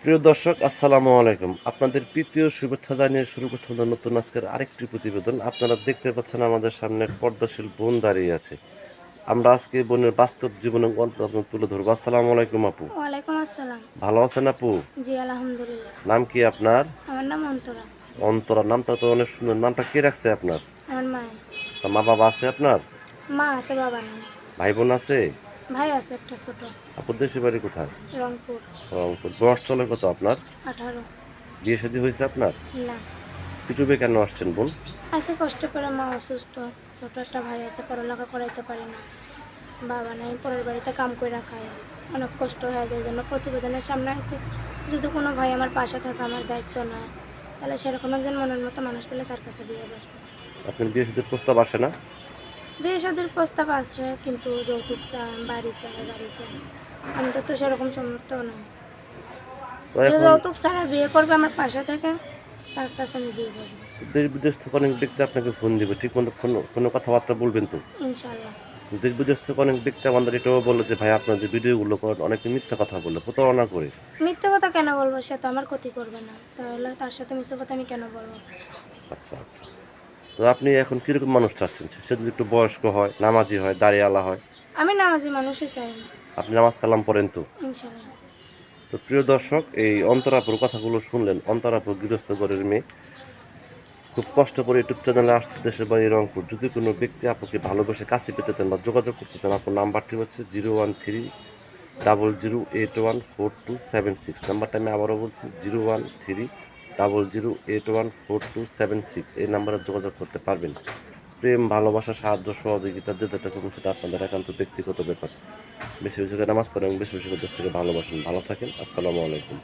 প্রিয় দর্শক, আসসালামু আলাইকুম। আপনাদের প্রীতীয় শুভেচ্ছা জানিয়ে শুরু করতে হলো নতুন আজকের আরেকটি প্রতিবেদন। আপনারা দেখতে পাচ্ছেন আমাদের সামনে এক পর্দাশীল বোন দাঁড়িয়ে আছে। আমরা আজকে বোনের বাস্তব জীবনের গল্প আপনাদের তুলে ধরবো। আসসালামু আলাইকুম আপু। ওয়ালাইকুম আসসালাম। ভালো আছেন আপু? জি আলহামদুলিল্লাহ। নাম কি আপনার? আমার নাম অন্তরা। অন্তরা, নামটা তো অনেক সুন্দর। নামটা কে রাখছে আপনার? আমার মা। তা মা বাবা আছে আপনার? মা আছে, বাবা নেই। ভাই বোন আছে? ভাই আছে একটা ছোট। আপুর দেশের বাড়ি কোথায়? রংপুর। রংপুর। বয়স চলে কত আপনার? 18। বিয়ে শাদী হয়েছে আপনার? না, ইউটিউবে কেন আসছেন বোন? আছে কষ্ট করে, মা অসুস্থ। ছোট একটা ভাই আছে, পড়ালেখা করাইতে পারি না। বাবা নাই, পরের বাড়িতে কাম করে খায়। অনেক কষ্ট হয়ে যায়, জন্য প্রতিবেদনের সামনে আছে। যদি কোনো ভাই আমার পাশে থাকে, আমার দায়িত্ব নেয়, তাহলে সেরকম একজন মনের মতো মানুষ পেলে তার কাছে বিয়ে বসবে। আপনার বিয়ে শাদীর প্রস্তাব আসে না? বিয়ে শাদীর প্রস্তাব আসে, কিন্তু যৌতুক চায়, বাড়ি চায়, গাড়ি চায়। আমাদের তো সেরকম সামর্থ্য নেই। তো যে এখন যৌতুক ছাড়া বিয়ে করবে আমার পাশে থেকে, তার কাছে আমি বিয়ে বসবো দেশ বিদেশ থেকে অনেক ব্যক্তি আপনাকে ফোন দিবে, ঠিক মতো ফোন কোনো কথাবার্তা বলবেন তো? ইনশাল্লাহ। দেশ বিদেশ থেকে অনেক ব্যক্তি আমাদের এটাও বলে যে ভাই আপনার যে ভিডিওগুলো করেন অনেকে মিথ্যা কথা বলে, প্রতারণা করে। মিথ্যে কথা কেন বলবো? সে তো আমার ক্ষতি করবে না, তাহলে তার সাথে মিথ্যে কথা আমি কেন বলবো? আচ্ছা আচ্ছা। তো আপনি এখন কীরকম মানুষ চাচ্ছেন? সে যদি একটু বয়স্ক হয়, নামাজি হয়, দাড়িওয়ালা হয়? আমি নামাজি মানুষই চাই না। আপনি নামাজ কালাম পড়েন তো? ইনশাল্লাহ। তো প্রিয় দর্শক, এই অন্তরাপুর কথাগুলো শুনলেন। অন্তরাপুর গৃহস্থ ঘরের মেয়ে, খুব কষ্ট করে ইউটিউব চ্যানেলে আসছে, দেশের বাড়ি রংপুর। যদি কোনো ব্যক্তি আপুকে ভালোবেসে কাছে পেতে চান বা যোগাযোগ করতে চান, আপনার নাম্বারটি হচ্ছে 01300814276। নাম্বারটা আমি আবারও বলছি, 01300814276। এই নাম্বারে যোগাযোগ করতে পারবেন। প্রেম, ভালোবাসা, সাহায্য, সহযোগিতা যে যেটা করবেন সেটা আপনাদের একান্ত ব্যক্তিগত ব্যাপার। বেশি বেশি করে নামাজ পড়েন এবং বেশি বেশি করে দেশটাকে ভালোবাসেন। ভালো থাকেন। আসসালামু আলাইকুম।